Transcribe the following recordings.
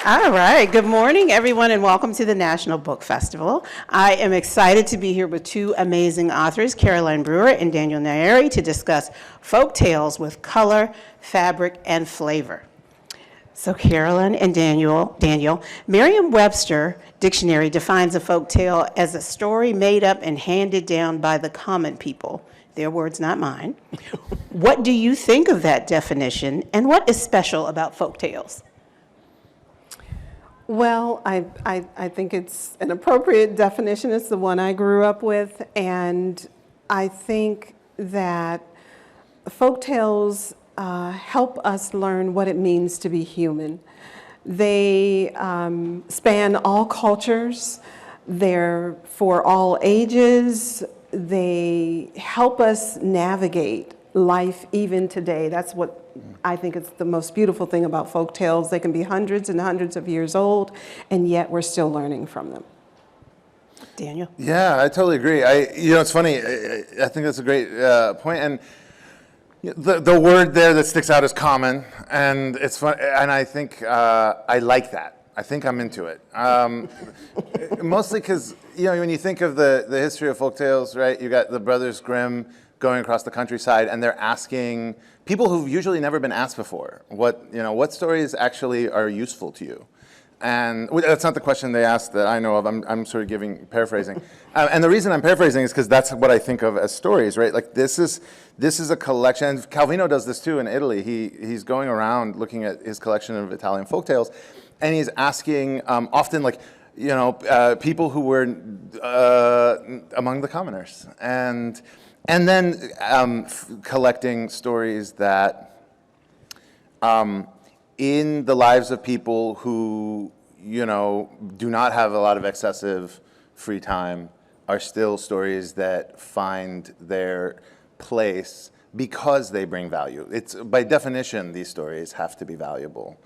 All right, good morning, everyone, and welcome to the National Book Festival. I am excited to be here with two amazing authors, Caroline Brewer and Daniel Nayeri, to discuss folk tales with color, fabric, and flavor. So Caroline and Daniel, Merriam-Webster dictionary defines a folk tale as a story made up and handed down by the common people. Their words, not mine. What do you think of that definition, and what is special about folk tales? Well, I think it's an appropriate definition. It's the one I grew up with, and I think that folktales help us learn what it means to be human. They span all cultures. They're for all ages. They help us navigate life even today. That's what I think is the most beautiful thing about folk tales. They can be hundreds and hundreds of years old, and yet we're still learning from them. Daniel? Yeah, I totally agree. It's funny. I think that's a great point. And the word there that sticks out is common, and it's fun. And I think I like that. I think I'm into it. Mostly because when you think of the history of folk tales, right? You got the Brothers Grimm going across the countryside, and they're asking people who've usually never been asked before, what stories actually are useful to you? And that's not the question they asked that I know of. I'm sort of paraphrasing. And the reason I'm paraphrasing is because that's what I think of as stories, right? Like this is a collection, and Calvino does this too in Italy. He's going around looking at his collection of Italian folktales, and he's asking often people who were among the commoners. And then collecting stories that, in the lives of people who, do not have a lot of excessive free time, are still stories that find their place because they bring value. It's by definition, these stories have to be valuable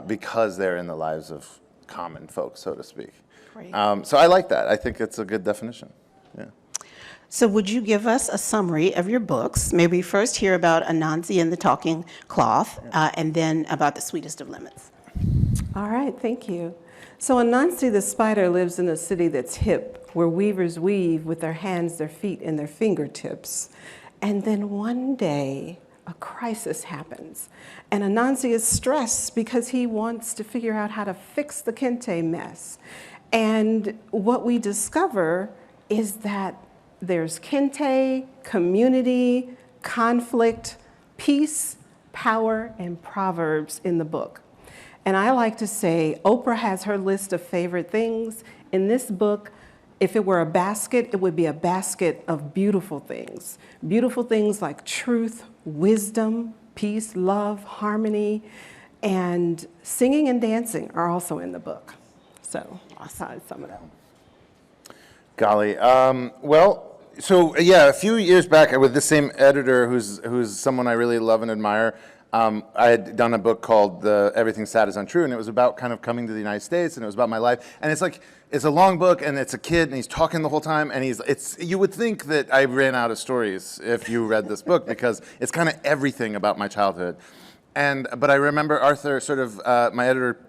because they're in the lives of common folks, so to speak. Great. So I like that. I think it's a good definition. Yeah. So would you give us a summary of your books? Maybe we first hear about Anansi and the Talking Cloth, and then about the Sweetest of Lemons. All right, thank you. So Anansi the Spider lives in a city that's hip, where weavers weave with their hands, their feet, and their fingertips. And then one day, a crisis happens. And Anansi is stressed because he wants to figure out how to fix the kente mess. And what we discover is that there's kente, community, conflict, peace, power, and proverbs in the book. And I like to say Oprah has her list of favorite things. In this book, if it were a basket, it would be a basket of beautiful things. Beautiful things like truth, wisdom, peace, love, harmony, and singing and dancing are also in the book. So I'll sum it up. Golly. A few years back with the same editor who's someone I really love and admire, I had done a book called Everything Sad is Untrue, and it was about kind of coming to the United States, and it was about my life. And it's a long book, and it's a kid, and he's talking the whole time, and you would think that I ran out of stories if you read this book, because it's kind of everything about my childhood. But I remember Arthur, my editor,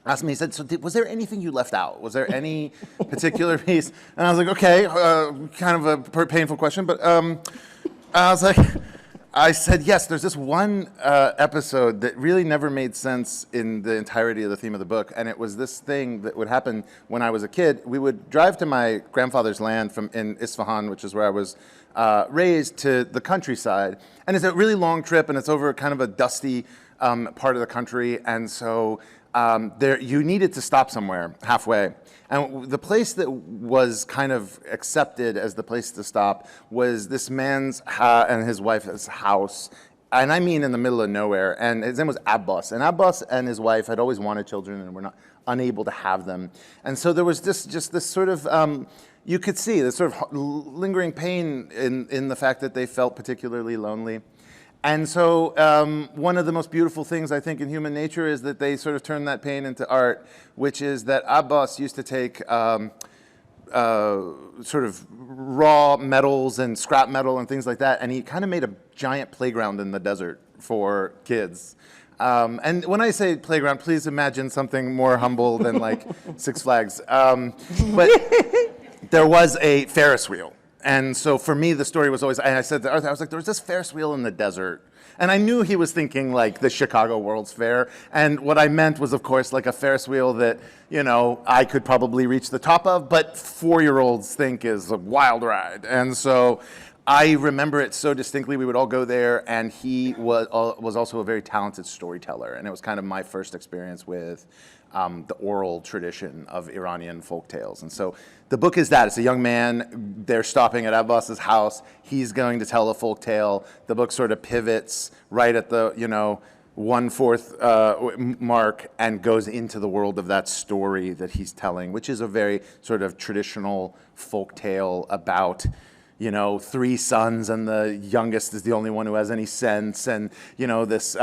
asked me, he said, was there anything you left out? Was there any particular piece? And I was like, okay, kind of a painful question, but I said, yes, there's this one episode that really never made sense in the entirety of the theme of the book, and it was this thing that would happen when I was a kid. We would drive to my grandfather's land in Isfahan, which is where I was raised, to the countryside, and it's a really long trip, and it's over kind of a dusty part of the country, and so you needed to stop somewhere halfway. And the place that was kind of accepted as the place to stop was this man's and his wife's house. And I mean in the middle of nowhere. And his name was Abbas. And Abbas and his wife had always wanted children and were unable to have them. And so there was just this sort of, you could see this sort of lingering pain in the fact that they felt particularly lonely. And so one of the most beautiful things, I think, in human nature is that they sort of turn that pain into art, which is that Abbas used to take sort of raw metals and scrap metal and things like that, and he kind of made a giant playground in the desert for kids. And when I say playground, please imagine something more humble than like Six Flags. But there was a Ferris wheel. And so for me, the story was always, and I said to Arthur, I was like, there was this Ferris wheel in the desert. And I knew he was thinking like the Chicago World's Fair. And what I meant was, of course, like a Ferris wheel that, you know, I could probably reach the top of, but 4-year-olds think is a wild ride. And so I remember it so distinctly. We would all go there, and he was also a very talented storyteller. And it was kind of my first experience with the oral tradition of Iranian folk tales. And so the book is that. It's a young man. They're stopping at Abbas's house. He's going to tell a folk tale. The book sort of pivots right at the, 1/4 mark and goes into the world of that story that he's telling, which is a very sort of traditional folk tale about 3 sons, and the youngest is the only one who has any sense. And, this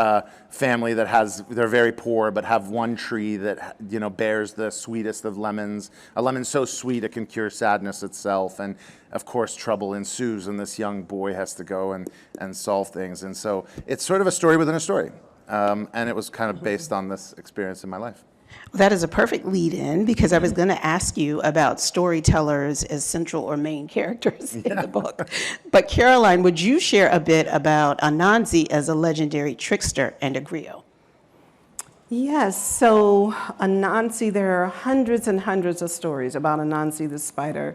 family they're very poor, but have one tree that, bears the sweetest of lemons, a lemon so sweet it can cure sadness itself. And, of course, trouble ensues, and this young boy has to go and solve things. And so it's sort of a story within a story. And it was kind of based on this experience in my life. That is a perfect lead-in, because I was going to ask you about storytellers as central or main characters in the book. But Caroline, would you share a bit about Anansi as a legendary trickster and a griot? Yes, so Anansi, there are hundreds and hundreds of stories about Anansi the Spider.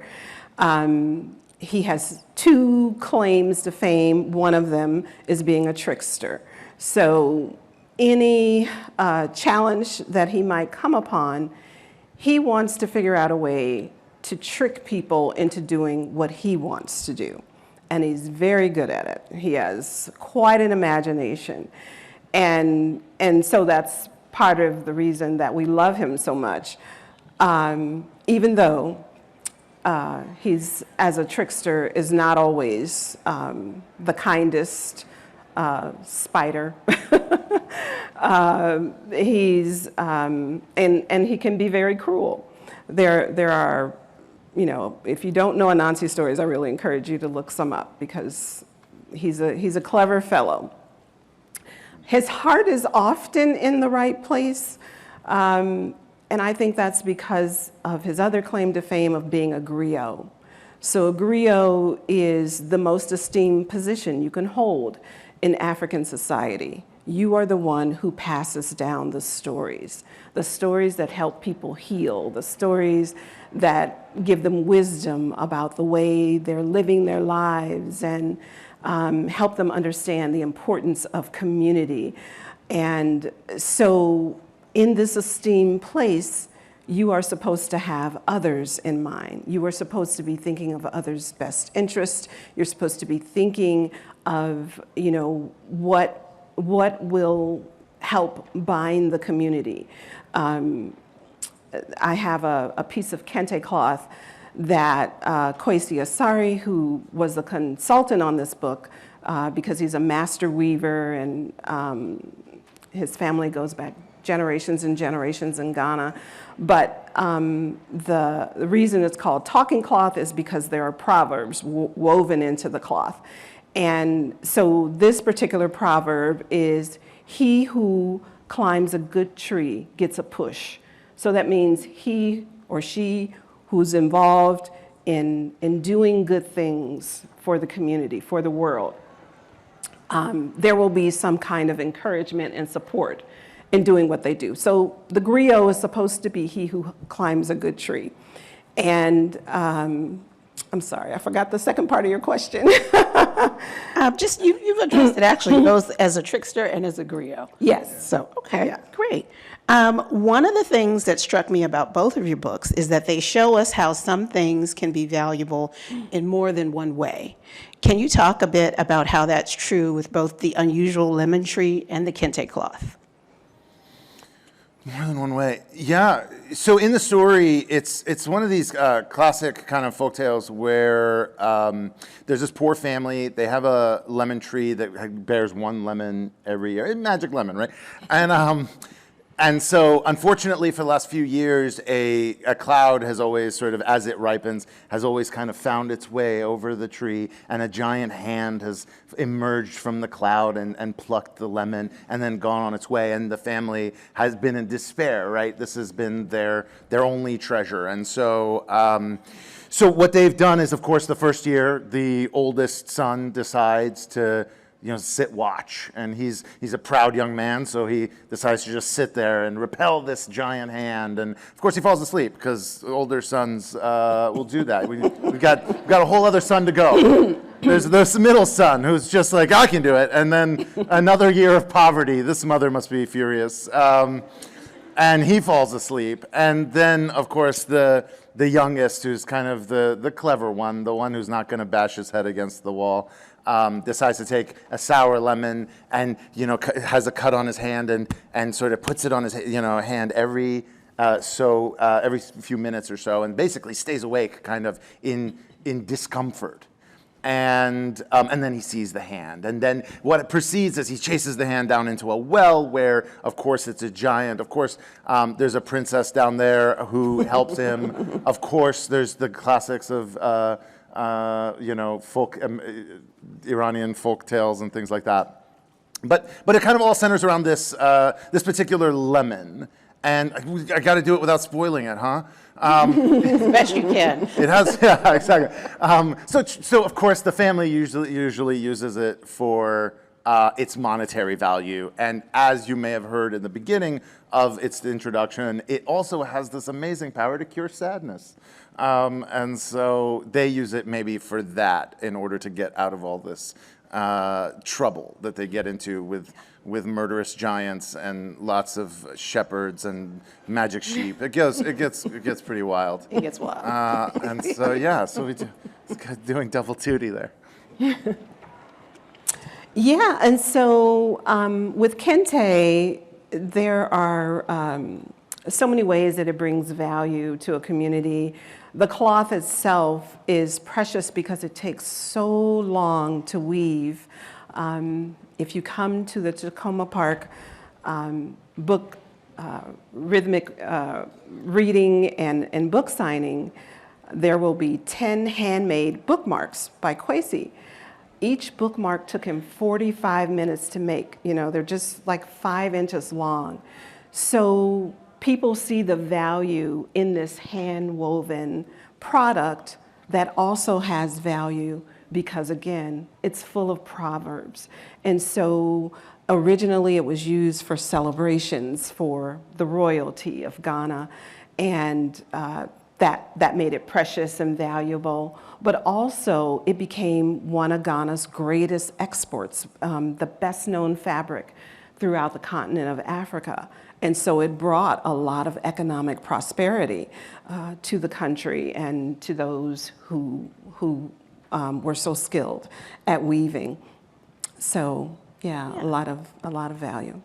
He has 2 claims to fame. One of them is being a trickster. So any challenge that he might come upon, he wants to figure out a way to trick people into doing what he wants to do. And he's very good at it. He has quite an imagination. And so that's part of the reason that we love him so much. Even though he's, as a trickster, is not always the kindest spider. He's and he can be very cruel. There are, if you don't know Anansi stories, I really encourage you to look some up, because he's a clever fellow. His heart is often in the right place, and I think that's because of his other claim to fame of being a griot. So a griot is the most esteemed position you can hold in African society. You are the one who passes down the stories that help people heal, the stories that give them wisdom about the way they're living their lives, and help them understand the importance of community. And so in this esteemed place, you are supposed to have others in mind. You are supposed to be thinking of others' best interest. You're supposed to be thinking of, what will help bind the community. I have a piece of kente-cloth that Kwesi Asari, who was the consultant on this book, because he's a master weaver, and his family goes back generations and generations in Ghana. But the reason it's called talking cloth is because there are proverbs woven into the cloth. And so this particular proverb is, he who climbs a good tree gets a push. So that means he or she who's involved in doing good things for the community, for the world, there will be some kind of encouragement and support in doing what they do. So the griot is supposed to be he who climbs a good tree. And I'm sorry, I forgot the second part of your question. You've addressed it actually, both as a trickster and as a griot. Yes. So, okay, Yeah. great. One of the things that struck me about both of your books is that they show us how some things can be valuable in more than one way. Can you talk a bit about how that's true with both the unusual lemon tree and the kente-cloth? More than one way. Yeah. So in the story, it's one of these classic kind of folktales where there's this poor family. They have a lemon tree that bears 1 lemon every year. Magic lemon, right? And so, unfortunately, for the last few years, a cloud has always sort of, as it ripens, has always kind of found its way over the tree, and a giant hand has emerged from the cloud and plucked the lemon and then gone on its way. And the family has been in despair, right? This has been their only treasure. And so, so what they've done is, of course, the first year, the oldest son decides to sit watch, and he's a proud young man, so he decides to just sit there and repel this giant hand, and of course he falls asleep because older sons will do that. We've got a whole other son to go. There's the middle son who's just like, I can do it, and then another year of poverty. This mother must be furious, and he falls asleep, and then of course the youngest, who's kind of the clever one, the one who's not going to bash his head against the wall, decides to take a sour lemon and has a cut on his hand and sort of puts it on his hand every few minutes or so, and basically stays awake kind of in discomfort. And then he sees the hand, and then what proceeds is he chases the hand down into a well where, of course, it's a giant. Of course, there's a princess down there who helps him. Of course, there's the classics of Iranian folk tales and things like that. But it kind of all centers around this particular lemon, and I got to do it without spoiling it, huh? As best you can. It has, yeah, exactly. So of course the family usually uses it for its monetary value, and as you may have heard in the beginning of its introduction, it also has this amazing power to cure sadness. And so they use it maybe for that, in order to get out of all this trouble that they get into with murderous giants and lots of shepherds and magic sheep. It gets pretty wild. It gets wild. And so it's doing double duty there. Yeah, and so with kente, there are so many ways that it brings value to a community. The cloth itself is precious because it takes so long to weave. If you come to the Tacoma Park book rhythmic reading and book signing, there will be 10 handmade bookmarks by Kwesi. Each bookmark took him 45 minutes to make. They're just like 5 inches long. So people see the value in this hand-woven product that also has value because, again, it's full of proverbs. And so originally it was used for celebrations for the royalty of Ghana, and that made it precious and valuable. But also it became one of Ghana's greatest exports, the best known fabric throughout the continent of Africa. And so it brought a lot of economic prosperity to the country and to those who were so skilled at weaving. So yeah. a lot of value.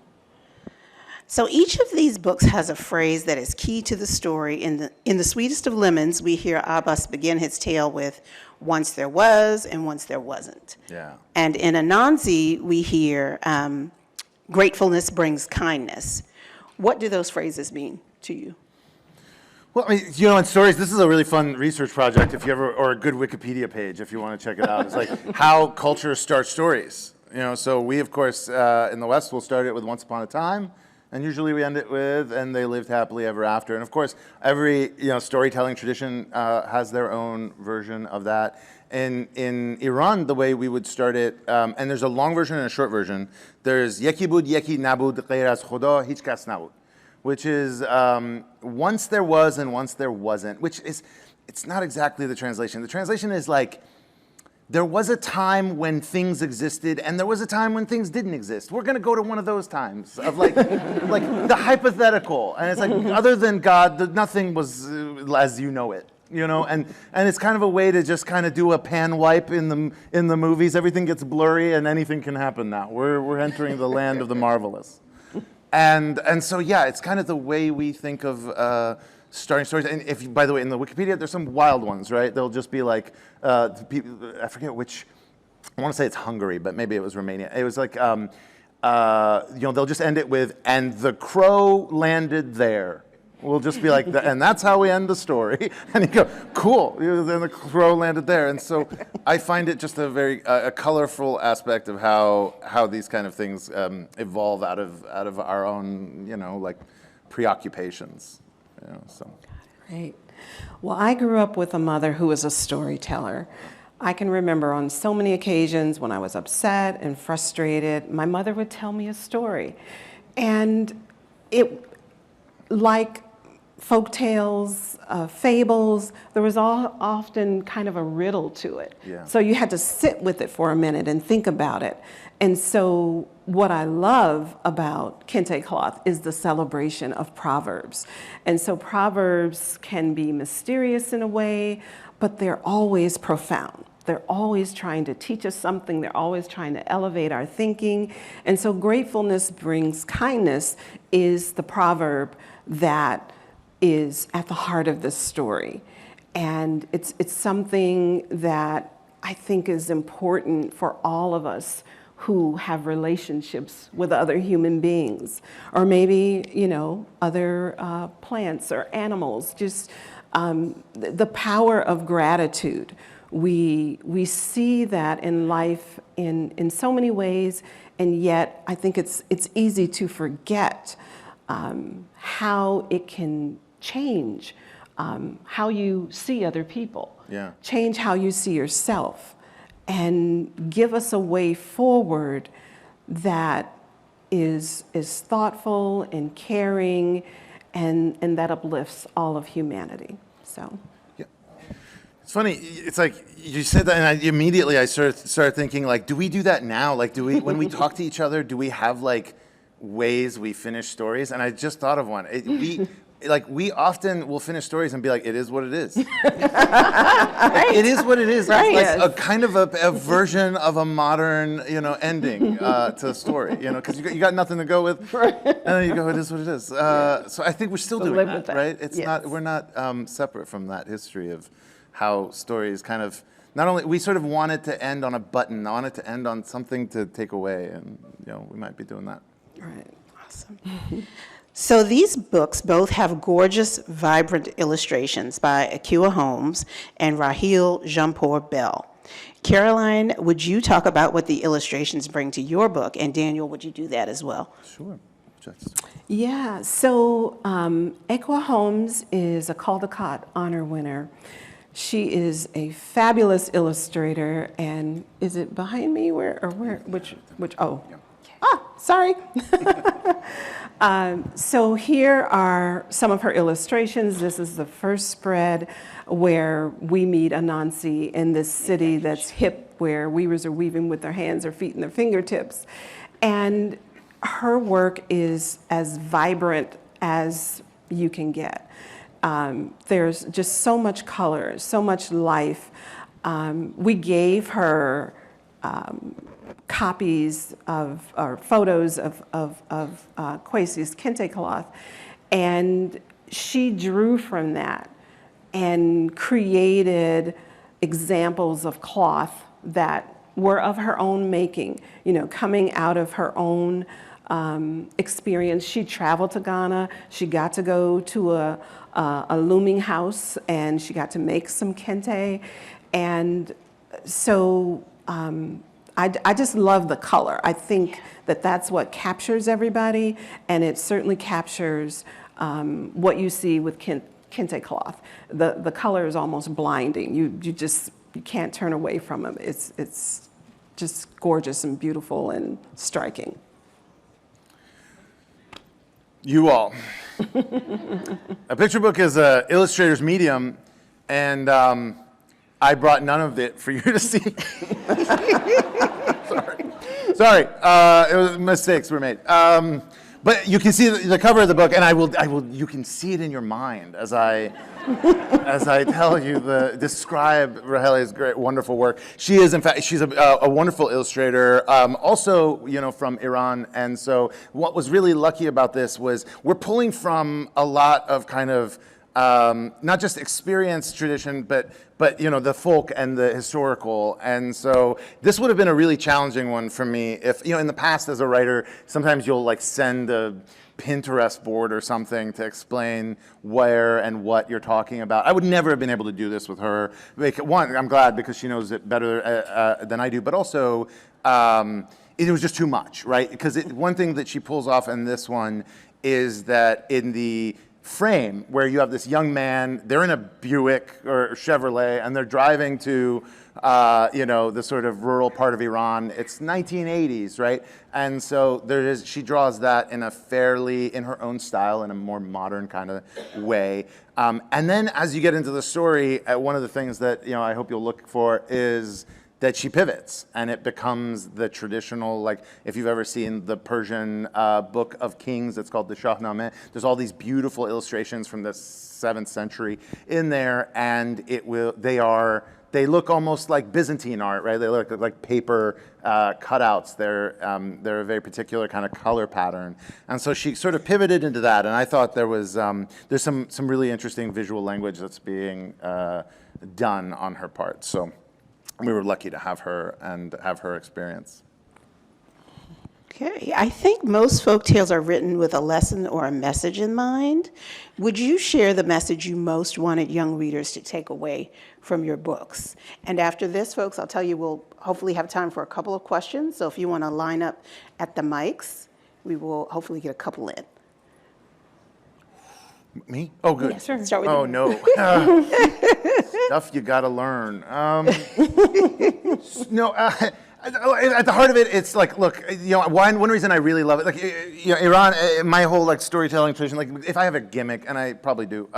So each of these books has a phrase that is key to the story. In the Sweetest of Lemons, we hear Abbas begin his tale with "once there was and once there wasn't." Yeah. And in Anansi, we hear "gratefulness brings kindness." What do those phrases mean to you? Well, I mean, in stories, this is a really fun research project or a good Wikipedia page if you want to check it out. It's like how culture starts stories. So we, of course, in the West, will start it with "once upon a time," and usually we end it with "and they lived happily ever after." And of course, every storytelling tradition has their own version of that. In Iran, the way we would start it, and there's a long version and a short version. There's "Yeki bud, yeki nabud, ghayr az Khuda, hich kas nabud," which is once there was and once there wasn't, which is, it's not exactly the translation. The translation is like, there was a time when things existed and there was a time when things didn't exist. We're going to go to one of those times of like the hypothetical. And it's like, other than God, nothing was as you know it. And it's kind of a way to just kind of do a pan wipe in the movies. Everything gets blurry and anything can happen now. We're entering the land of the marvelous. And so yeah, it's kind of the way we think of starting stories. And by the way, in the Wikipedia, there's some wild ones, right? They'll just be like, I forget which, I want to say it's Hungary, but maybe it was Romania. It was like, they'll just end it with, and the crow landed there. We'll just be like, and that's how we end the story. And you go, cool. Then the crow landed there. And so I find it just a very a colorful aspect of how these kind of things evolve out of our own, like preoccupations. So. Right. Well, I grew up with a mother who was a storyteller. I can remember on so many occasions when I was upset and frustrated, my mother would tell me a story. And it, like folktales, fables, there was often kind of a riddle to it. Yeah. So you had to sit with it for a minute and think about it. And so what I love about kente-cloth is the celebration of proverbs. And so proverbs can be mysterious in a way, but they're always profound. They're always trying to teach us something. They're always trying to elevate our thinking. And so gratefulness brings kindness is the proverb that is at the heart of this story. And it's something that I think is important for all of us who have relationships with other human beings, or maybe, other plants or animals, just the power of gratitude. We see that in life in so many ways, and yet I think it's easy to forget how it can change how you see other people, change how you see yourself, and give us a way forward that is thoughtful and caring and that uplifts all of humanity. So. It's funny. It's like you said that, and immediately I started thinking, like, do we do that now? Like, do we when we talk to each other, do we have like ways we finish stories? And I just thought of one. We often will finish stories and be like, it is what it is. Right. It is what it is. Right. It's like a kind of a version of a modern, ending to the story, because you got nothing to go with, and then you go, it is what it is. So I think we're still doing that, right? It's we're not separate from that history of how stories kind of, not only, we sort of want it to end on a button, want it to end on something to take away, and we might be doing that. Right. Awesome. So these books both have gorgeous, vibrant illustrations by Akua Holmes and Raheel Jampour Bell. Caroline, would you talk about what the illustrations bring to your book? And Daniel, would you do that as well? Sure. Yeah, so Akua Holmes is a Caldecott Honor winner. She is a fabulous illustrator, and is it behind me? Which? Oh, sorry. So here are some of her illustrations. This is the first spread where we meet Anansi in this city that's hip, where weavers are weaving with their hands, their feet, and their fingertips. And her work is as vibrant as you can get. There's just so much color, so much life. We gave her copies of, or photos of Kwesi's kente-cloth, and she drew from that and created examples of cloth that were of her own making, coming out of her own experience. She traveled to Ghana. She got to go to a looming house, and she got to make some kente. And so I just love the color. I think that that's what captures everybody, and it certainly captures what you see with kente cloth. The color is almost blinding. You can't turn away from them. It's just gorgeous and beautiful and striking. You all. A picture book is an illustrator's medium, and I brought none of it for you to see. Sorry. It was mistakes were made. But you can see the cover of the book, and I will. You can see it in your mind as I tell you describe Rahele's great, wonderful work. She is, in fact, she's a wonderful illustrator, also, from Iran. And so what was really lucky about this was we're pulling from a lot of kind of not just experience tradition, but you know, the folk and the historical. And so this would have been a really challenging one for me. If, you know, in the past as a writer, sometimes you'll like send a Pinterest board or something to explain where and what you're talking about. I would never have been able to do this with her. Like, one, I'm glad because she knows it better than I do, but also it was just too much, right? Because one thing that she pulls off in this one is that in the frame where you have this young man, they're in a Buick or Chevrolet, and they're driving to, you know, the sort of rural part of Iran. It's 1980s, right? And so she draws that in a fairly, in her own style, in a more modern kind of way. And then as you get into the story, one of the things that, you know, I hope you'll look for is that she pivots, and it becomes the traditional, like if you've ever seen the Persian book of Kings, it's called the Shahnameh. There's all these beautiful illustrations from the 7th century in there, and they look almost like Byzantine art, right? They look like paper cutouts. They're a very particular kind of color pattern, and so she sort of pivoted into that. And I thought there's some really interesting visual language that's being done on her part. So we were lucky to have her and have her experience. Okay, I think most folk tales are written with a lesson or a message in mind. Would you share the message you most wanted young readers to take away from your books? And after this, folks, I'll tell you we'll hopefully have time for a couple of questions. So if you want to line up at the mics, we will hopefully get a couple in. Me? Oh, good. Yeah, sure. Start with you. Oh, no. Stuff you gotta learn. No, at the heart of it, it's like, look, you know, one reason I really love it, like, you know, Iran, my whole like storytelling tradition, like if I have a gimmick, and I probably do,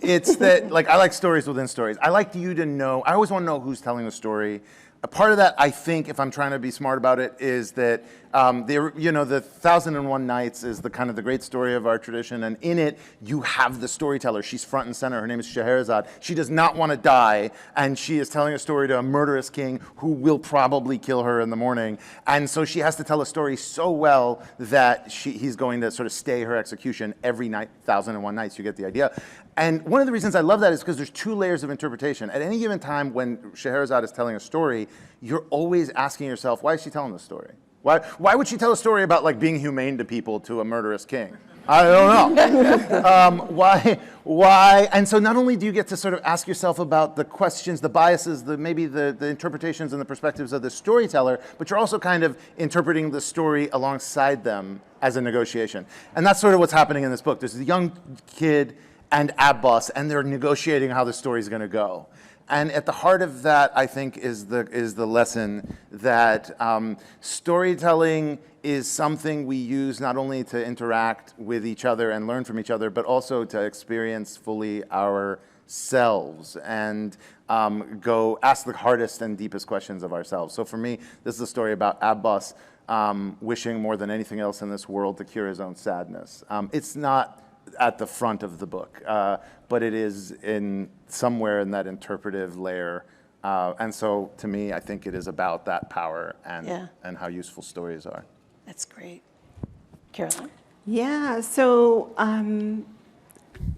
it's that like I like stories within stories. I like you to know. I always want to know who's telling the story. A part of that, I think, if I'm trying to be smart about it, is that you know, the 1001 Nights is the kind of the great story of our tradition, and in it you have the storyteller. She's front and center. Her name is Scheherazade. She does not want to die, and she is telling a story to a murderous king who will probably kill her in the morning. And so she has to tell a story so well that he's going to sort of stay her execution every night. 1001 Nights. You get the idea. And one of the reasons I love that is because there's two layers of interpretation. At any given time when Scheherazade is telling a story, you're always asking yourself, why is she telling this story? Why would she tell a story about like being humane to people to a murderous king? I don't know. Why? And so not only do you get to sort of ask yourself about the questions, the biases, maybe the interpretations and the perspectives of the storyteller, but you're also kind of interpreting the story alongside them as a negotiation. And that's sort of what's happening in this book. There's a young kid and Abbas, and they're negotiating how the story's going to go. And at the heart of that, I think, is the lesson that storytelling is something we use not only to interact with each other and learn from each other, but also to experience fully ourselves and go ask the hardest and deepest questions of ourselves. So for me, this is a story about Abbas wishing more than anything else in this world to cure his own sadness. It's not at the front of the book, but it is in somewhere in that interpretive layer. And so to me, I think it is about that power and how useful stories are. That's great. Caroline? Yeah, so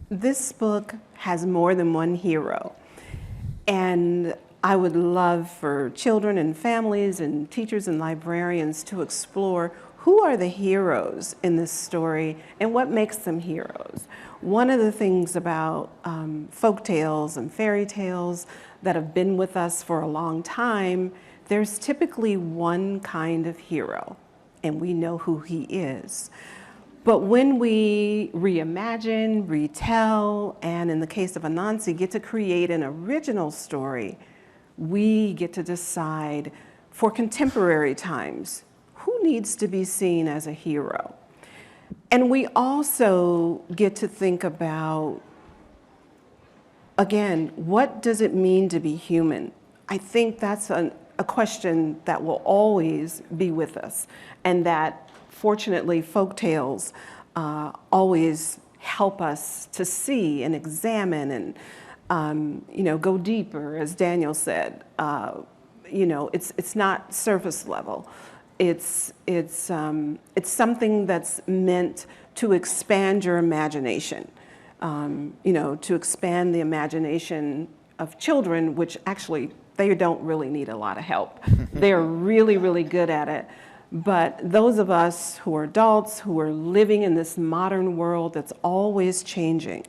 this book has more than one hero. And I would love for children and families and teachers and librarians to explore who are the heroes in this story and what makes them heroes. One of the things about folk tales and fairy tales that have been with us for a long time, there's typically one kind of hero, and we know who he is. But when we reimagine, retell, and in the case of Anansi, get to create an original story, we get to decide for contemporary times, who needs to be seen as a hero? And we also get to think about, again, what does it mean to be human? I think that's a question that will always be with us, and that fortunately folktales always help us to see and examine and go deeper, as Daniel said. It's not surface level. It's something that's meant to expand your imagination. to expand the imagination of children, which actually they don't really need a lot of help. They're really, really good at it. But those of us who are adults, who are living in this modern world that's always changing,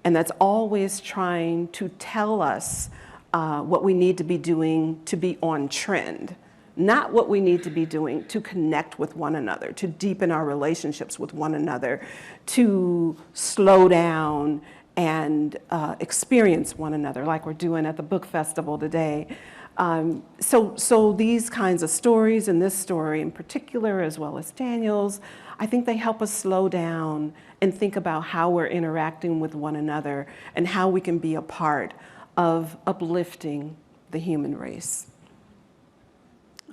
and that's always trying to tell us what we need to be doing to be on trend, not what we need to be doing to connect with one another, to deepen our relationships with one another, to slow down and experience one another like we're doing at the book festival today. So these kinds of stories, and this story in particular, as well as Daniel's, I think they help us slow down and think about how we're interacting with one another and how we can be a part of uplifting the human race.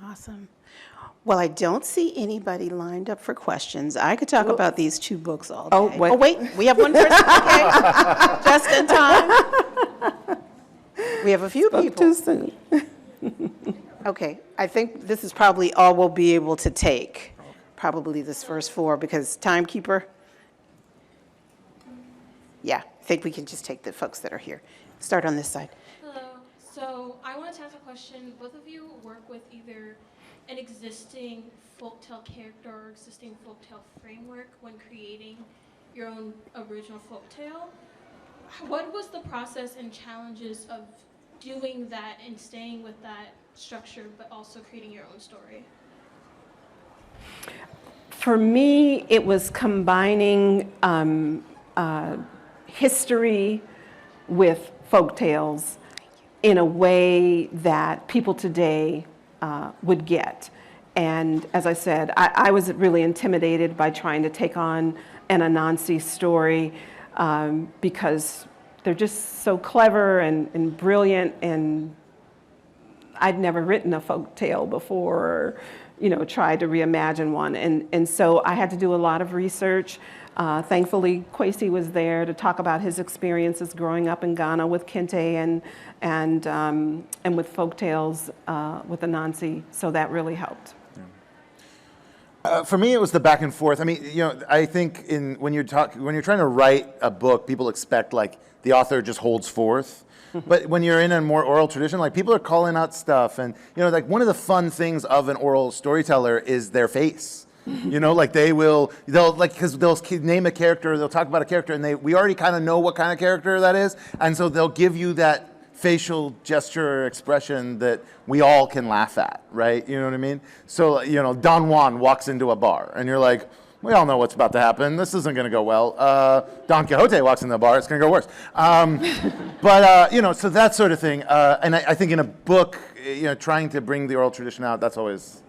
Awesome. Well, I don't see anybody lined up for questions. I could talk about these two books all day. Oh, wait. We have one person. Okay. Just in time. We have a few people. Too soon. Okay, I think this is probably all we'll be able to take, probably this first four, because timekeeper. Yeah, I think we can just take the folks that are here. Start on this side. Hello. So I wanted to ask a question. Both of you work with either an existing folktale character or existing folktale framework when creating your own original folktale. What was the process and challenges of doing that and staying with that structure, but also creating your own story? For me, it was combining history with folktales in a way that people today would get. And as I said, I was really intimidated by trying to take on an Anansi story because they're just so clever and brilliant, and I'd never written a folk tale before, or, tried to reimagine one. And so I had to do a lot of research. Thankfully, Kwesi was there to talk about his experiences growing up in Ghana with kente and with folk tales with Anansi, so that really helped. For me, it was the back and forth. I mean, I think when you're trying to write a book, people expect like the author just holds forth. But when you're in a more oral tradition, like people are calling out stuff, and like one of the fun things of an oral storyteller is their face. Like they'll name a character, they'll talk about a character, and we already kind of know what kind of character that is, and so they'll give you that facial gesture or expression that we all can laugh at, right? You know what I mean? So, Don Juan walks into a bar, and you're like, we all know what's about to happen. This isn't going to go well. Don Quixote walks into the bar. It's going to go worse. So that sort of thing. And I think in a book, trying to bring the oral tradition out, that's always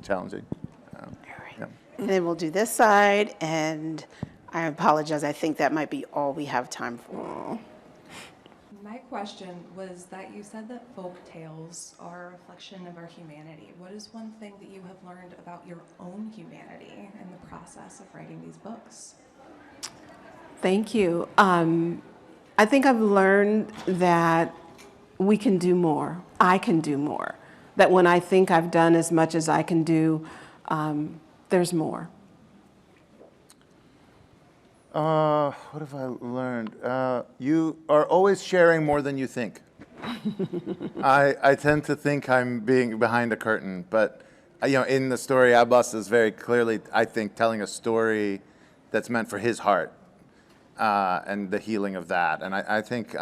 challenging. All right. Yeah. And then we'll do this side, and I apologize. I think that might be all we have time for. My question was that you said that folk tales are a reflection of our humanity. What is one thing that you have learned about your own humanity in the process of writing these books? Thank you. I think I've learned that we can do more. I can do more. That when I think I've done as much as I can do, there's more. What have I learned? You are always sharing more than you think. I tend to think I'm being behind a curtain, but in the story, Abbas is very clearly, I think, telling a story that's meant for his heart and the healing of that. And I think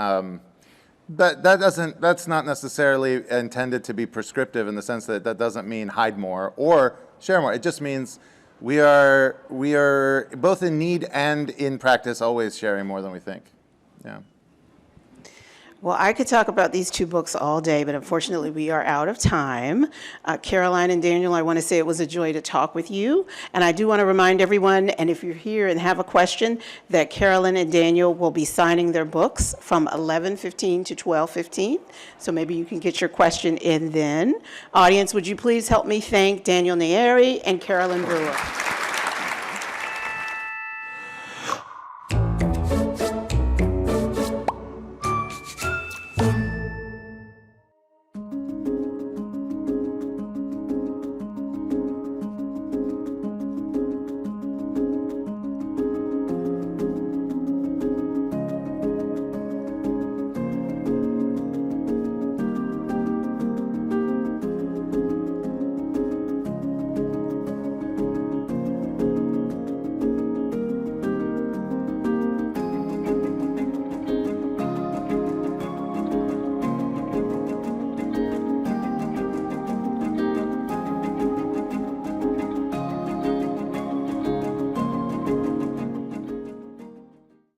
that's not necessarily intended to be prescriptive in the sense that doesn't mean hide more or share more. It just means we are both in need and in practice always sharing more than we think. Yeah. Well, I could talk about these two books all day, but unfortunately we are out of time. Caroline and Daniel, I want to say it was a joy to talk with you. And I do want to remind everyone, and if you're here and have a question, that Caroline and Daniel will be signing their books from 11:15 to 12:15. So maybe you can get your question in then. Audience, would you please help me thank Daniel Nayeri and Caroline Brewer.